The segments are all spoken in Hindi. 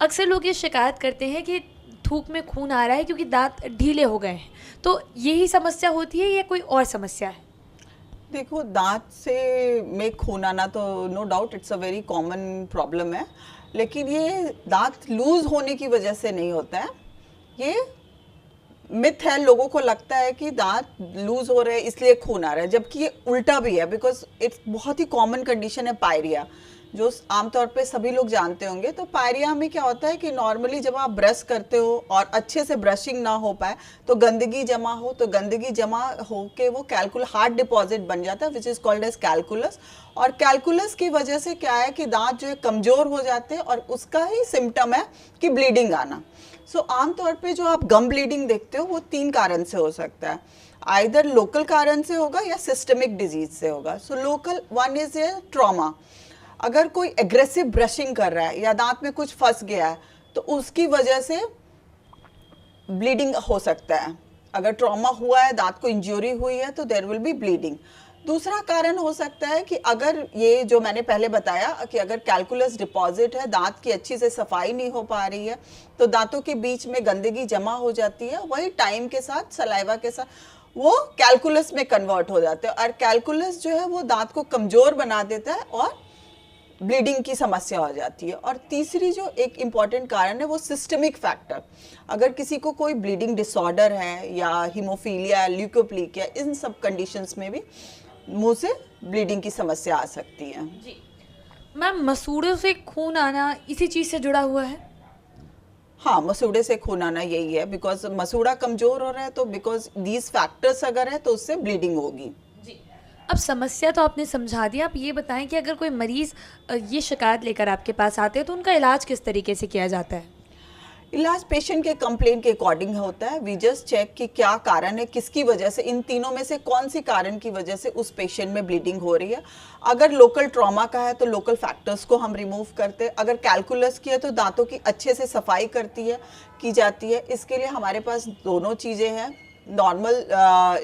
अक्सर लोग ये शिकायत करते हैं कि थूक में खून आ रहा है क्योंकि दांत ढीले हो गए हैं, तो यही समस्या होती है या कोई और समस्या है? देखो, दांत से में खून आना तो no doubt it's a very common problem है, लेकिन ये दांत लूज होने की वजह से नहीं होता है। ये मिथ है, लोगों को लगता है कि दांत लूज हो रहे हैं इसलिए खून आ रहा है, जबकि ये उल्टा भी है। बिकॉज इट्स बहुत ही कॉमन कंडीशन है पायरिया, जो आमतौर पे सभी लोग जानते होंगे। तो पायरिया में क्या होता है कि नॉर्मली जब आप ब्रश करते हो और अच्छे से ब्रशिंग ना हो पाए तो गंदगी जमा हो, तो गंदगी जमा होके वो कैलकुल हार्ड डिपॉजिट बन जाता है, which is called as calculus. और कैलकुलस की वजह से क्या है कि दांत जो है कमजोर हो जाते हैं, और उसका ही सिम्टम है कि ब्लीडिंग आना। सो आमतौर पे जो आप गम ब्लीडिंग देखते हो वो 3 कारण से हो सकता है। आइदर लोकल कारण से होगा या सिस्टमिक डिजीज से होगा। So local one is a trauma. अगर कोई एग्रेसिव ब्रशिंग कर रहा है या दांत में कुछ फंस गया है तो उसकी वजह से ब्लीडिंग हो सकता है। अगर ट्रॉमा हुआ है, दांत को इंजरी हुई है, तो देयर विल बी ब्लीडिंग। दूसरा कारण हो सकता है कि अगर ये जो मैंने पहले बताया कि अगर कैलकुलस डिपॉजिट है, दांत की अच्छी से सफाई नहीं हो पा रही है, तो दांतों के बीच में गंदगी जमा हो जाती है, वही टाइम के साथ सलाइवा के साथ वो कैलकुलस में कन्वर्ट हो जाते हैं, और कैलकुलस जो है वो दांत को कमजोर बना देता है और ब्लीडिंग की समस्या हो जाती है। और तीसरी जो एक इम्पॉर्टेंट कारण है वो सिस्टमिक फैक्टर। अगर किसी को कोई ब्लीडिंग डिसऑर्डर है या हीमोफीलिया, ल्यूकोप्लीकिया, इन सब कंडीशंस में भी मुंह से ब्लीडिंग की समस्या आ सकती है। जी मैम, मसूड़ों से खून आना इसी चीज़ से जुड़ा हुआ है? हाँ, मसूड़े से खून आना यही है, बिकॉज मसूड़ा कमजोर हो रहा है, तो बिकॉज दीज फैक्टर्स अगर है तो उससे ब्लीडिंग होगी। जी। अब समस्या तो आपने समझा दी, आप ये बताएं कि अगर कोई मरीज़ ये शिकायत लेकर आपके पास आते हैं तो उनका इलाज किस तरीके से किया जाता है? इलाज पेशेंट के कंप्लेंट के अकॉर्डिंग होता है। वी जस्ट चेक कि क्या कारण है, किसकी वजह से, इन तीनों में से कौन सी कारण की वजह से उस पेशेंट में ब्लीडिंग हो रही है। अगर लोकल ट्रॉमा का है तो लोकल फैक्टर्स को हम रिमूव करते हैं। अगर कैलकुलस की है तो दांतों की अच्छे से सफाई की जाती है। इसके लिए हमारे पास दोनों चीज़ें हैं। नॉर्मल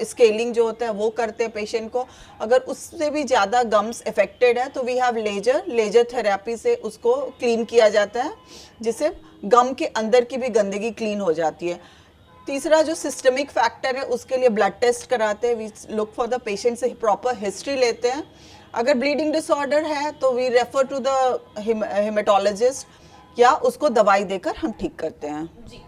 स्केलिंग जो होता है वो करते हैं पेशेंट को। अगर उससे भी ज़्यादा गम्स अफेक्टेड है तो वी हैव लेजर थेरेपी से उसको क्लीन किया जाता है, जिससे गम के अंदर की भी गंदगी क्लीन हो जाती है। तीसरा जो सिस्टमिक फैक्टर है उसके लिए ब्लड टेस्ट कराते हैं। We look for the patient से प्रॉपर हिस्ट्री लेते हैं। अगर ब्लीडिंग डिसऑर्डर है तो we refer to the haematologist या उसको दवाई देकर हम ठीक करते हैं। जी।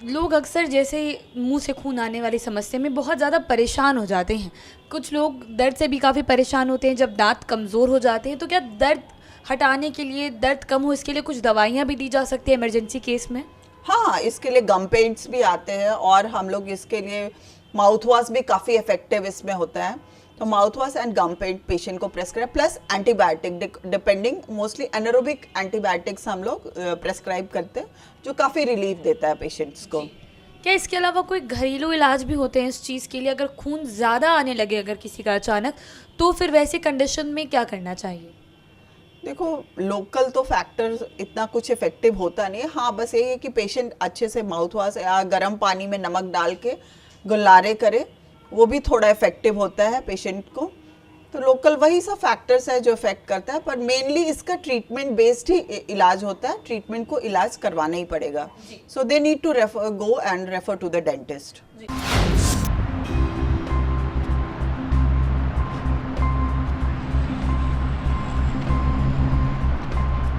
लोग अक्सर जैसे मुंह से खून आने वाली समस्या में बहुत ज़्यादा परेशान हो जाते हैं। कुछ लोग दर्द से भी काफ़ी परेशान होते हैं जब दांत कमज़ोर हो जाते हैं। तो क्या दर्द हटाने के लिए, दर्द कम हो इसके लिए कुछ दवाइयाँ भी दी जा सकती है इमरजेंसी केस में? हाँ, इसके लिए गम पेंट्स भी आते हैं, और हम लोग इसके लिए माउथ वॉश भी काफ़ी इफेक्टिव इसमें होता है। तो mouthwash and gum paint patient को prescribe, plus antibiotic, depending, mostly anaerobic antibiotics हम लोग प्रेस्क्राइब करते हैं, जो काफ़ी रिलीफ देता है पेशेंट्स को। क्या इसके अलावा कोई घरेलू इलाज भी होते हैं इस चीज़ के लिए? अगर खून ज़्यादा आने लगे अगर किसी का अचानक, तो फिर वैसे कंडीशन में क्या करना चाहिए? देखो, लोकल तो फैक्टर इतना कुछ इफेक्टिव होता नहीं है। हाँ, बस यही है कि पेशेंट अच्छे से माउथ वॉश या गर्म पानी में नमक डाल के गुल्लारे करे, वो भी थोड़ा इफेक्टिव होता है पेशेंट को। तो लोकल वही सब फैक्टर्स है जो इफेक्ट करता है, पर मेनली इसका ट्रीटमेंट बेस्ड ही इलाज होता है। ट्रीटमेंट को इलाज करवाना ही पड़ेगा। So they need to go and refer to the dentist.